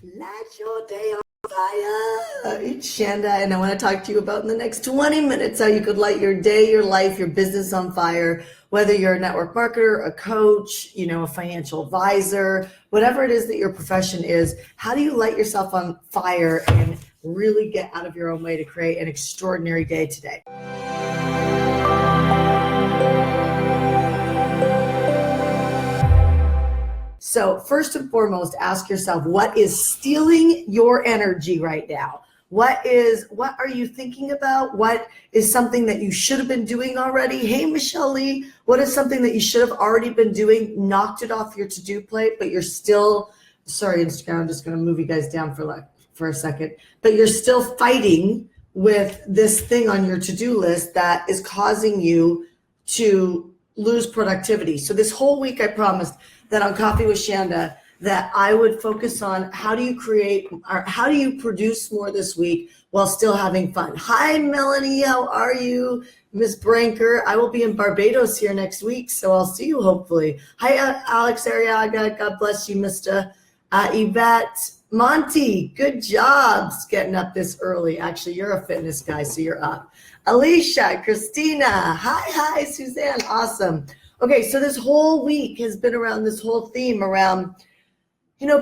Light your day on fire. It's Shanda, and I want to talk to you about in the next 20 minutes how you could light your day, your life, your business on fire. Whether you're a network marketer, a coach, a financial advisor, whatever it is that your profession is, how do you light yourself on fire and really get out of your own way to create an extraordinary day today? So first and foremost, ask yourself, what is stealing your energy right now? What are you thinking about? What is something that you should have been doing already? Hey, Michelle Lee, what is something that you should have already been doing, knocked it off your to-do plate, but you're still, sorry, Instagram, I'm just going to move you guys down for a second, but you're still fighting with this thing on your to-do list that is causing you to lose productivity. So this whole week I promised that on Coffee with Shanda that I would focus on how do you produce more this week while still having fun. Hi, Melanie, how are you? Miss Branker, I will be in Barbados here next week, so I'll see you hopefully. Hi, Alex Ariaga, God bless you, Mr. Yvette. Monty, good job getting up this early. Actually, you're a fitness guy, so you're up. Alicia, Christina, hi, Suzanne, awesome. Okay, so this whole week has been around this whole theme around,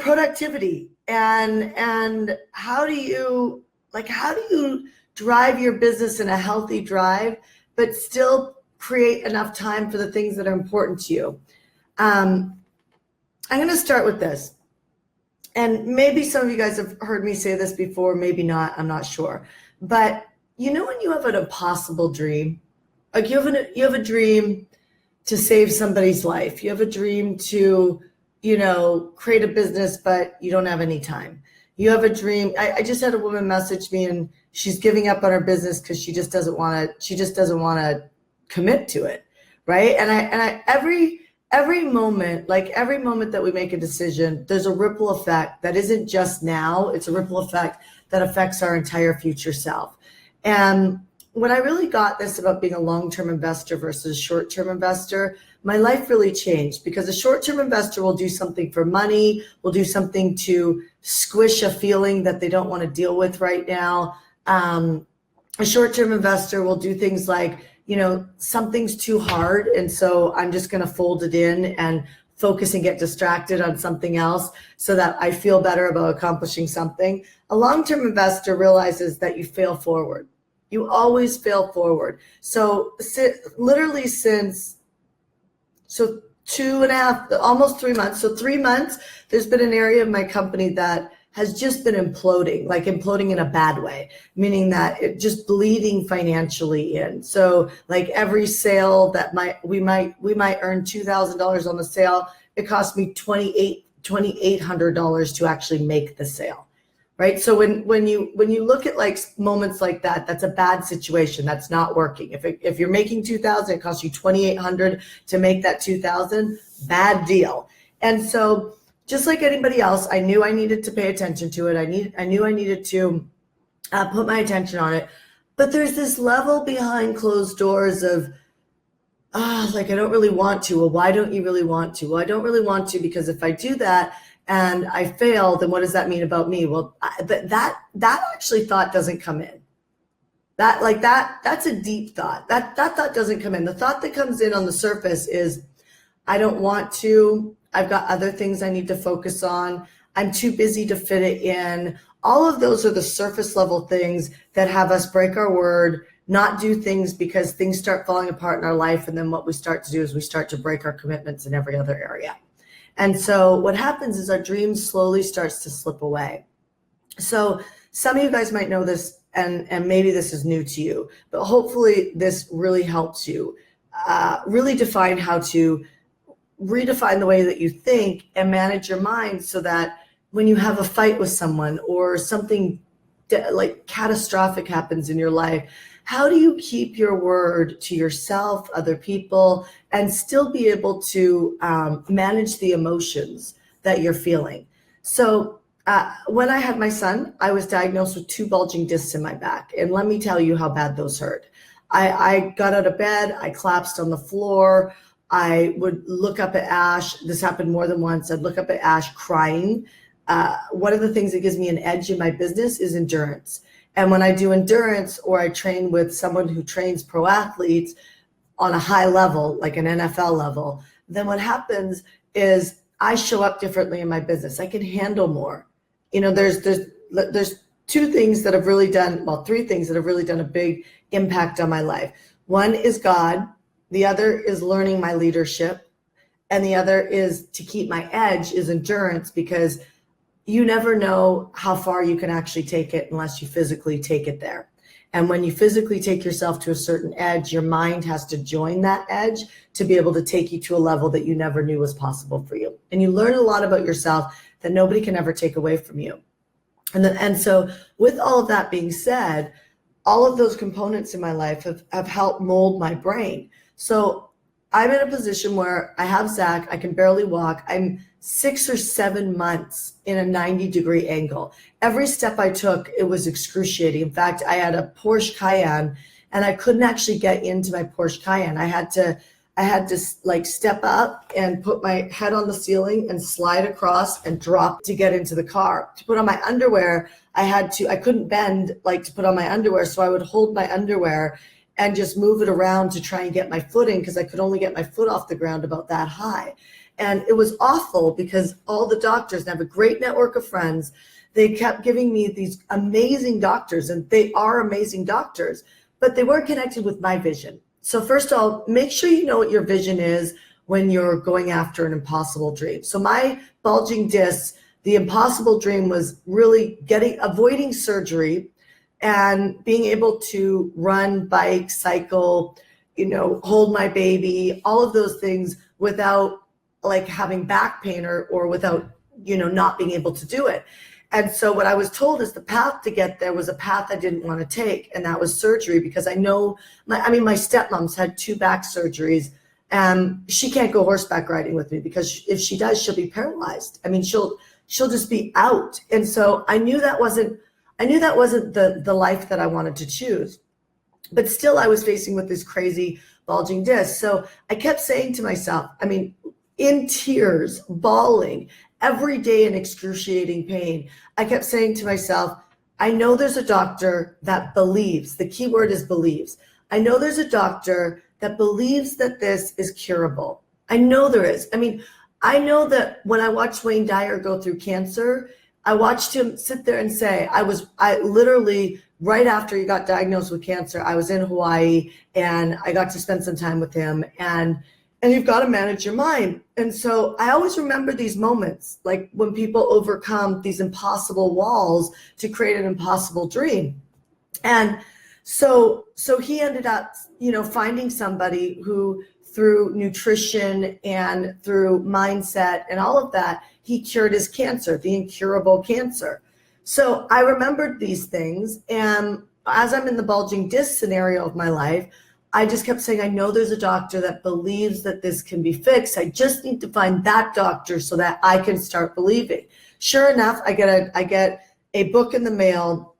productivity and how do you drive your business in a healthy drive, but still create enough time for the things that are important to you. I'm going to start with this. And maybe some of you guys have heard me say this before, maybe not, I'm not sure. But when you have an impossible dream, like you have a dream to save somebody's life. You have a dream to, create a business, but you don't have any time. You have a dream. I just had a woman message me and she's giving up on her business because she just doesn't want to commit to it. Right. And every moment that we make a decision, there's a ripple effect that isn't just now, it's a ripple effect that affects our entire future self. And when I really got this about being a long-term investor versus a short-term investor, my life really changed because a short-term investor will do something for money, will do something to squish a feeling that they don't want to deal with right now. A short-term investor will do things like, something's too hard, and so I'm just going to fold it in and focus and get distracted on something else so that I feel better about accomplishing something. A long-term investor realizes that you fail forward. You always fail forward. So literally since 2.5, almost 3 months. So 3 months, there's been an area of my company that has just been imploding in a bad way, meaning that it just bleeding financially in. So like every sale that we might earn $2,000 on the sale, it cost me $2,800 to actually make the sale. Right. So when you look at like moments like that, that's a bad situation. That's not working. If you're making 2,000, it costs you 2,800 to make that 2,000, bad deal. And so just like anybody else, I knew I needed to pay attention to it. I knew I needed to put my attention on it. But there's this level behind closed doors of, I don't really want to. Well, why don't you really want to? Well, I don't really want to because if I do that, and I fail, then what does that mean about me? Well, that actually thought doesn't come in. That's a deep thought. That thought doesn't come in. The thought that comes in on the surface is, I don't want to. I've got other things I need to focus on. I'm too busy to fit it in. All of those are the surface level things that have us break our word, not do things because things start falling apart in our life. And then what we start to do is we start to break our commitments in every other area. And so what happens is our dreams slowly starts to slip away. So some of you guys might know this, and maybe this is new to you, but hopefully this really helps you really define how to redefine the way that you think and manage your mind so that when you have a fight with someone or something like catastrophic happens in your life, how do you keep your word to yourself, other people, and still be able to manage the emotions that you're feeling? So when I had my son, I was diagnosed with 2 bulging discs in my back. And let me tell you how bad those hurt. I got out of bed, I collapsed on the floor. I would look up at Ash. This happened more than once. I'd look up at Ash crying one of the things that gives me an edge in my business is endurance. And when I do endurance, or I train with someone who trains pro athletes on a high level, like an NFL level, then what happens is I show up differently in my business. I can handle more. There's two things that have really done, well, three things that have really done a big impact on my life. One is God. The other is learning my leadership. And the other is to keep my edge is endurance, because you never know how far you can actually take it unless you physically take it there. And when you physically take yourself to a certain edge, your mind has to join that edge to be able to take you to a level that you never knew was possible for you. And you learn a lot about yourself that nobody can ever take away from you. And so with all of that being said, all of those components in my life have helped mold my brain. So I'm in a position where I have Zach, I can barely walk. I'm 6 or 7 months in a 90-degree angle. Every step I took, it was excruciating. In fact, I had a Porsche Cayenne and I couldn't actually get into my Porsche Cayenne. I had to like step up and put my head on the ceiling and slide across and drop to get into the car. To put on my underwear, I couldn't bend like to put on my underwear. So I would hold my underwear and just move it around to try and get my footing, because I could only get my foot off the ground about that high. And it was awful, because all the doctors, and I have a great network of friends, they kept giving me these amazing doctors, and they are amazing doctors, but they weren't connected with my vision. So first of all, make sure you know what your vision is when you're going after an impossible dream. So my bulging discs, the impossible dream was really avoiding surgery and being able to run, bike, cycle, hold my baby, all of those things without like having back pain or without, not being able to do it. And so what I was told is the path to get there was a path I didn't want to take, and that was surgery, because I know my stepmom's had 2 back surgeries, and she can't go horseback riding with me, because if she does, she'll be paralyzed. I mean, she'll just be out. And so I knew that wasn't the life that I wanted to choose. But still I was facing with this crazy bulging disc. So I kept saying to myself, in tears, bawling, every day in excruciating pain, I kept saying to myself, I know there's a doctor that believes, the key word is believes. I know there's a doctor that believes that this is curable. I know there is. I know that when I watched Wayne Dyer go through cancer, I watched him sit there and say, I literally, right after he got diagnosed with cancer, I was in Hawaii and I got to spend some time with him, and you've got to manage your mind. And so I always remember these moments, like when people overcome these impossible walls to create an impossible dream. And so he ended up, finding somebody who, through nutrition and through mindset and all of that, he cured his cancer, the incurable cancer. So I remembered these things. And as I'm in the bulging disc scenario of my life, I just kept saying, I know there's a doctor that believes that this can be fixed. I just need to find that doctor so that I can start believing. Sure enough, I get a book in the mail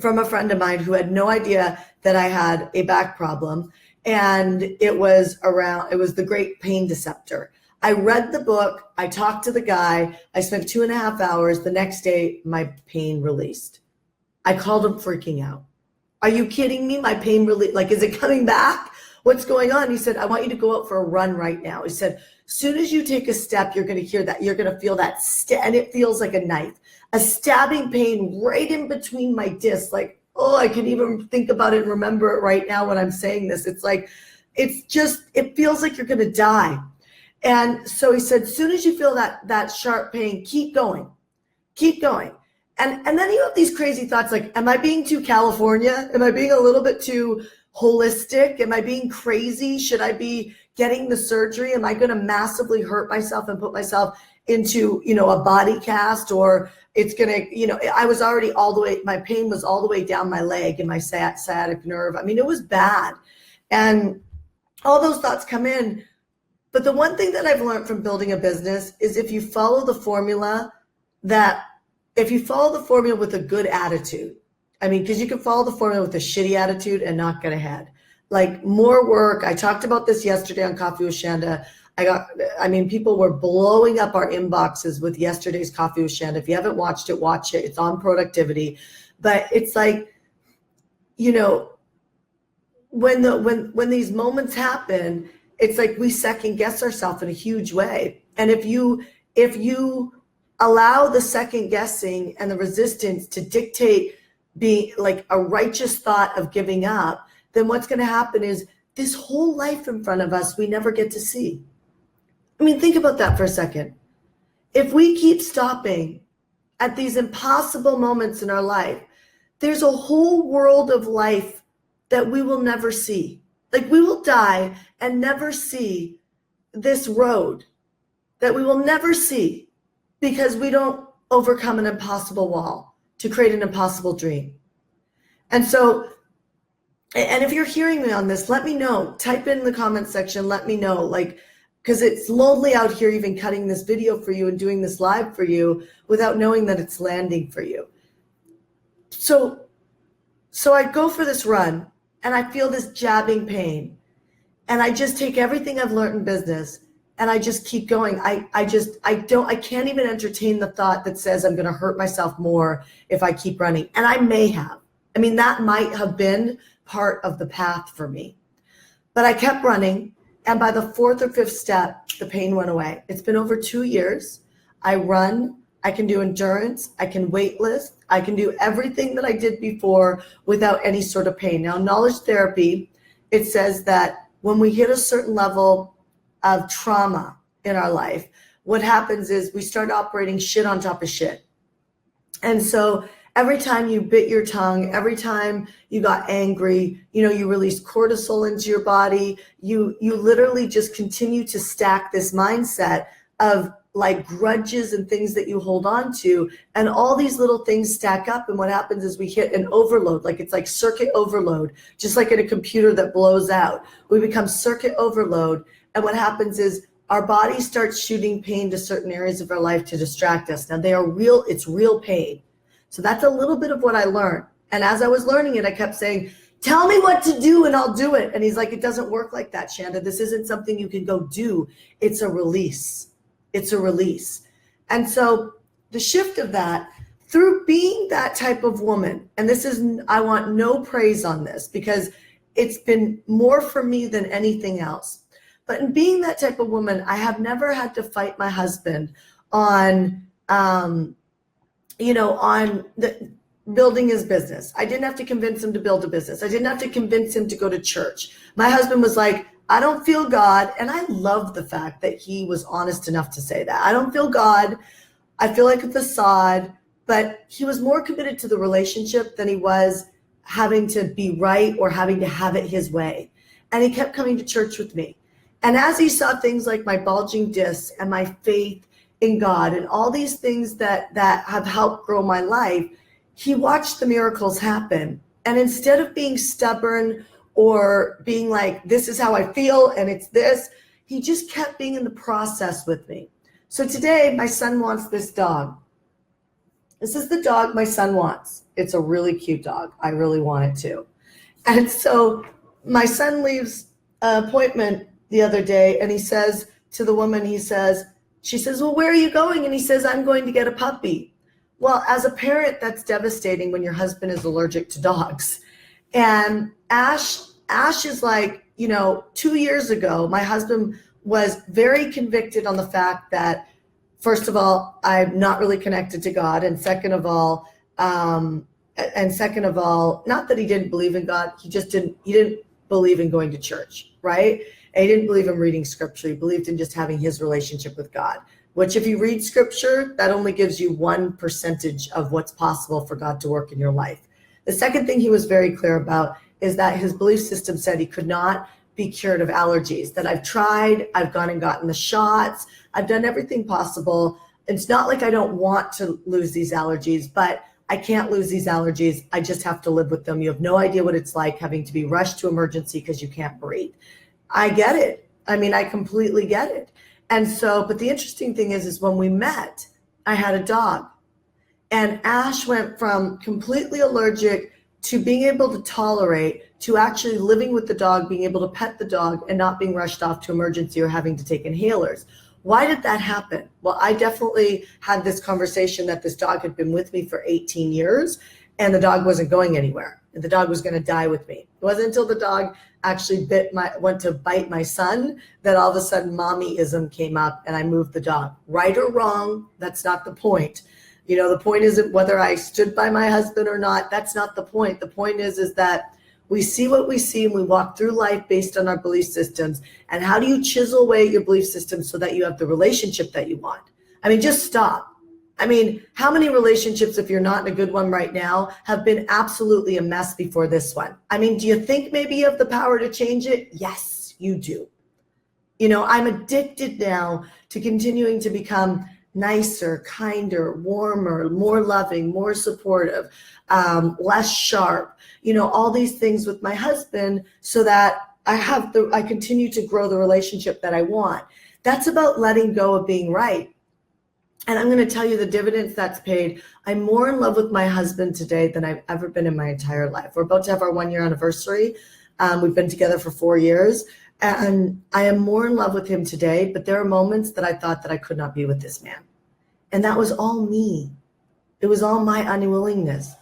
from a friend of mine who had no idea that I had a back problem. And it was The Great Pain Deceptor. I read the book. I talked to the guy. I spent 2.5 hours. The next day, my pain released. I called him freaking out. Are you kidding me? My pain really, is it coming back? What's going on? He said, I want you to go out for a run right now. He said, as soon as you take a step, you're going to hear that. You're going to feel that, and it feels like a knife, a stabbing pain right in between my discs. I can even think about it and remember it right now when I'm saying this. It feels like you're going to die. And so he said, as soon as you feel that sharp pain, keep going. And then you have these crazy thoughts like, am I being too California? Am I being a little bit too holistic? Am I being crazy? Should I be getting the surgery? Am I going to massively hurt myself and put myself into, a body cast? Or it's going to, I was already my pain was all the way down my leg and my sciatic nerve. It was bad. And all those thoughts come in. But the one thing that I've learned from building a business is if you follow the formula with a good attitude, because you can follow the formula with a shitty attitude and not get ahead. Like more work. I talked about this yesterday on Coffee with Shanda. People were blowing up our inboxes with yesterday's Coffee with Shanda. If you haven't watched it, watch it. It's on productivity. But it's like, when these moments happen, it's like we second guess ourselves in a huge way. And if you allow the second guessing and the resistance to dictate being like a righteous thought of giving up, then what's going to happen is this whole life in front of us, we never get to see. Think about that for a second. If we keep stopping at these impossible moments in our life, there's a whole world of life that we will never see. Like, we will die and never see this road that we will never see because we don't overcome an impossible wall to create an impossible dream. And if you're hearing me on this, let me know. Type in the comment section, let me know, because it's lonely out here even cutting this video for you and doing this live for you without knowing that it's landing for you. So I go for this run and I feel this jabbing pain, and I just take everything I've learned in business and I just keep going. I can't even entertain the thought that says I'm going to hurt myself more if I keep running. And I may have. That might have been part of the path for me. But I kept running, and by the fourth or fifth step, the pain went away. It's been over 2 years. I run, I can do endurance, I can weight lift, I can do everything that I did before without any sort of pain. Now, knowledge therapy, it says that when we hit a certain level of trauma in our life, what happens is we start operating shit on top of shit. And so every time you bit your tongue, every time you got angry, you released cortisol into your body, you literally just continue to stack this mindset of like grudges and things that you hold on to. And all these little things stack up. And what happens is we hit an overload, it's like circuit overload, just like in a computer that blows out. We become circuit overload. And what happens is our body starts shooting pain to certain areas of our life to distract us. Now they are real, it's real pain. So that's a little bit of what I learned. And as I was learning it, I kept saying, tell me what to do and I'll do it. And he's like, it doesn't work like that, Shanda. This isn't something you can go do. It's a release. It's a release. And so the shift of that, through being that type of woman, and I want no praise on this because it's been more for me than anything else. But in being that type of woman, I have never had to fight my husband on building his business. I didn't have to convince him to build a business. I didn't have to convince him to go to church. My husband was like, I don't feel God. And I love the fact that he was honest enough to say that. I don't feel God. I feel like a facade. But he was more committed to the relationship than he was having to be right or having to have it his way. And he kept coming to church with me. And as he saw things like my bulging discs and my faith in God and all these things that have helped grow my life, he watched the miracles happen. And instead of being stubborn or being like, this is how I feel and it's this, he just kept being in the process with me. So today my son wants this dog. This is the dog my son wants. It's a really cute dog. I really want it too. And so my son leaves an appointment the other day and he says to the woman, she says, well, where are you going? And he says, I'm going to get a puppy. Well, as a parent, that's devastating when your husband is allergic to dogs. And Ash is like, 2 years ago, my husband was very convicted on the fact that, first of all, I'm not really connected to God. And second of all, not that he didn't believe in God, he didn't believe in going to church, right? And he didn't believe in reading scripture. He believed in just having his relationship with God, which if you read scripture, that only gives you 1% of what's possible for God to work in your life. The second thing he was very clear about is that his belief system said he could not be cured of allergies, that I've tried, I've gone and gotten the shots, I've done everything possible. It's not like I don't want to lose these allergies, but I can't lose these allergies. I just have to live with them. You have no idea what it's like having to be rushed to emergency because you can't breathe. I get it. I completely get it. And so, but the interesting thing is when we met, I had a dog. And Ash went from completely allergic to being able to tolerate, to actually living with the dog, being able to pet the dog and not being rushed off to emergency or having to take inhalers. Why did that happen? Well, I definitely had this conversation that this dog had been with me for 18 years and the dog wasn't going anywhere. And the dog was going to die with me. It wasn't until the dog actually went to bite my son that all of a sudden mommyism came up and I moved the dog. Right or wrong, that's not the point. You know, the point isn't whether I stood by my husband or not. That's not the point. The point is that we see what we see and we walk through life based on our belief systems. And how do you chisel away your belief systems so that you have the relationship that you want? I mean, just stop. I mean, how many relationships, if you're not in a good one right now, have been absolutely a mess before this one? I mean, do you think maybe you have the power to change it? Yes, you do. You know, I'm addicted now to continuing to become nicer, kinder, warmer, more loving, more supportive, less sharp, you know, all these things with my husband so that I continue to grow the relationship that I want. That's about letting go of being right. And I'm going to tell you the dividends that's paid. I'm more in love with my husband today than I've ever been in my entire life. We're about to have our 1-year anniversary. We've been together for 4 years. And I am more in love with him today, but there are moments that I thought that I could not be with this man. And that was all me. It was all my unwillingness.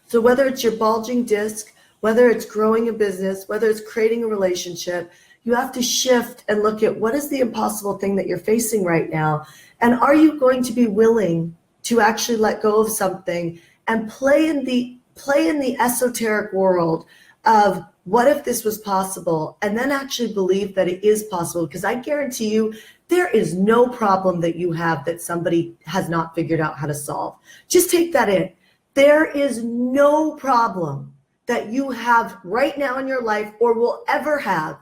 So whether it's your bulging disc, whether it's growing a business, whether it's creating a relationship, you have to shift and look at what is the impossible thing that you're facing right now. And are you going to be willing to actually let go of something and play in the esoteric world of what if this was possible, and then actually believe that it is possible? Because I guarantee you, there is no problem that you have that somebody has not figured out how to solve. Just take that in. There is no problem that you have right now in your life or will ever have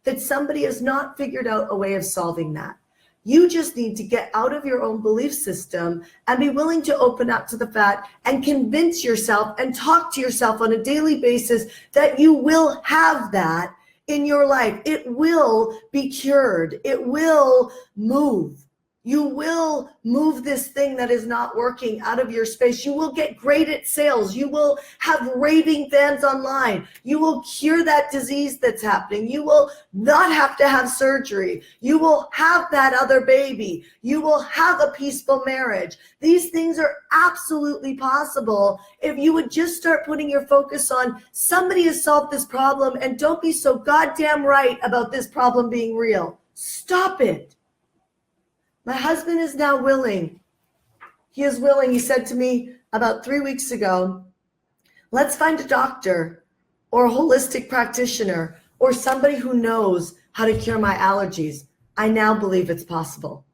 that somebody has not figured out a way of solving that. You just need to get out of your own belief system and be willing to open up to the fact and convince yourself and talk to yourself on a daily basis that you will have that in your life. It will be cured. It will move. You will move this thing that is not working out of your space. You will get great at sales. You will have raving fans online. You will cure that disease that's happening. You will not have to have surgery. You will have that other baby. You will have a peaceful marriage. These things are absolutely possible if you would just start putting your focus on somebody has solved this problem, and don't be so goddamn right about this problem being real. Stop it. My husband is now willing. He is willing. He said to me about 3 weeks ago, let's find a doctor or a holistic practitioner or somebody who knows how to cure my allergies. I now believe it's possible.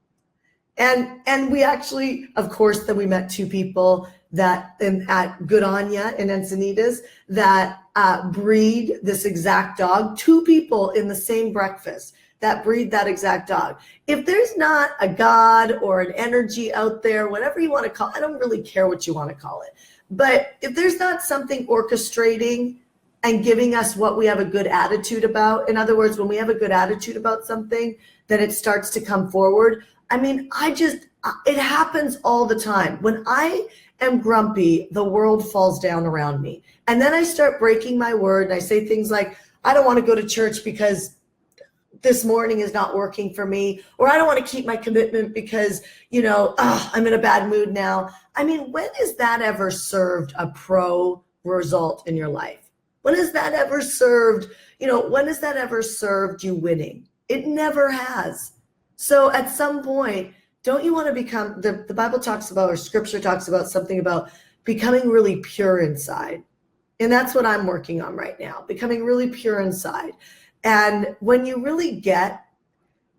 And we actually, of course, then we met 2 people that at Good Anya in Encinitas that breed this exact dog. 2 people in the same breakfast that breed that exact dog. If there's not a God or an energy out there, whatever you want to call it, I don't really care what you want to call it. But if there's not something orchestrating and giving us what we have a good attitude about, in other words, when we have a good attitude about something, then it starts to come forward. I mean, it happens all the time. When I am grumpy, the world falls down around me. And then I start breaking my word and I say things like, I don't want to go to church because this morning is not working for me, or I don't want to keep my commitment because, I'm in a bad mood now. I mean, when has that ever served a pro result in your life? When has that ever served, when has that ever served you winning? It never has. So at some point, don't you want to become, the Bible talks about, or scripture talks about something about becoming really pure inside. And that's what I'm working on right now, becoming really pure inside. And when you really get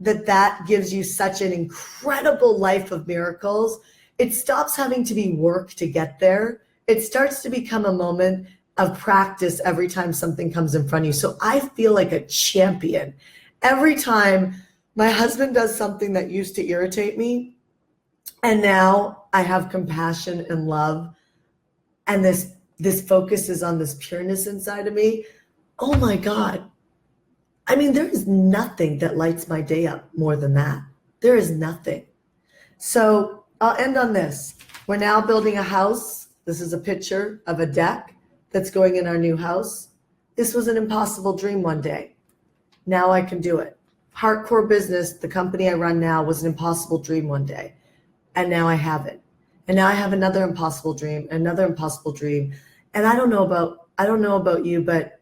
that gives you such an incredible life of miracles, it stops having to be work to get there. It starts to become a moment of practice every time something comes in front of you. So I feel like a champion. Every time my husband does something that used to irritate me, and now I have compassion and love, and this focus is on this pureness inside of me. Oh my God. I mean, there is nothing that lights my day up more than that. There is nothing. So I'll end on this. We're now building a house. This is a picture of a deck that's going in our new house. This was an impossible dream one day. Now I can do it. HeartCore Business, the company I run now, was an impossible dream one day. And now I have it. And now I have another impossible dream, another impossible dream. And I don't know about you, but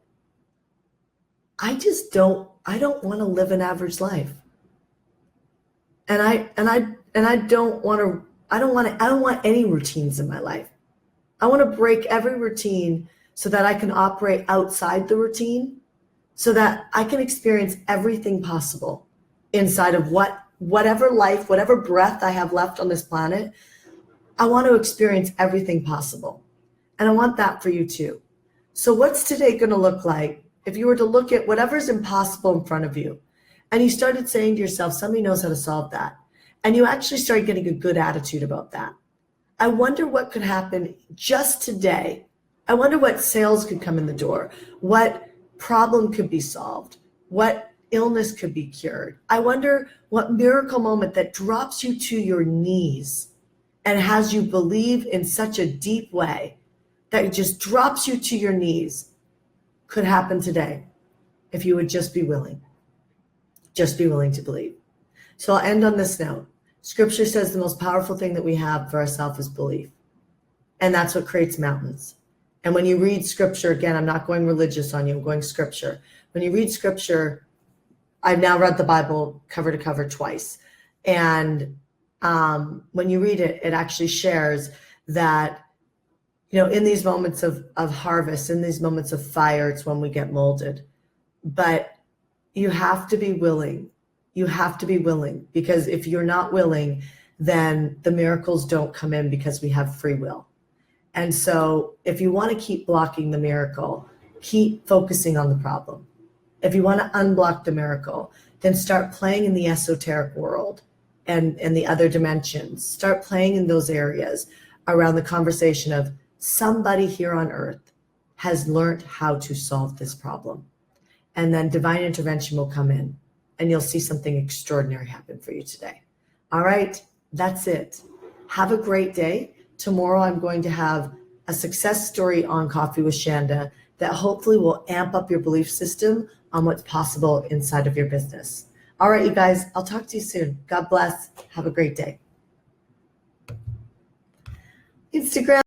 I don't want to live an average life. And I don't want any routines in my life. I want to break every routine so that I can operate outside the routine, so that I can experience everything possible inside of whatever life, whatever breath I have left on this planet. I want to experience everything possible. And I want that for you too. So what's today going to look like if you were to look at whatever's impossible in front of you, and you started saying to yourself, somebody knows how to solve that, and you actually started getting a good attitude about that? I wonder what could happen just today. I wonder what sales could come in the door, what problem could be solved, what illness could be cured. I wonder what miracle moment that drops you to your knees and has you believe in such a deep way that it just drops you to your knees could happen today if you would just be willing. Just be willing to believe. So I'll end on this note. Scripture says the most powerful thing that we have for ourselves is belief. And that's what creates mountains. And when you read scripture, again, I'm not going religious on you, I'm going scripture. When you read scripture, I've now read the Bible cover to cover twice. And when you read it, it actually shares that, in these moments of harvest, in these moments of fire, it's when we get molded. But you have to be willing. You have to be willing, because if you're not willing, then the miracles don't come in, because we have free will. And so if you want to keep blocking the miracle, keep focusing on the problem. If you want to unblock the miracle, then start playing in the esoteric world and the other dimensions. Start playing in those areas around the conversation of somebody here on earth has learned how to solve this problem. And then divine intervention will come in, and you'll see something extraordinary happen for you today. All right, that's it. Have a great day. Tomorrow I'm going to have a success story on Coffee with Shanda that hopefully will amp up your belief system on what's possible inside of your business. All right, you guys, I'll talk to you soon. God bless. Have a great day. Instagram.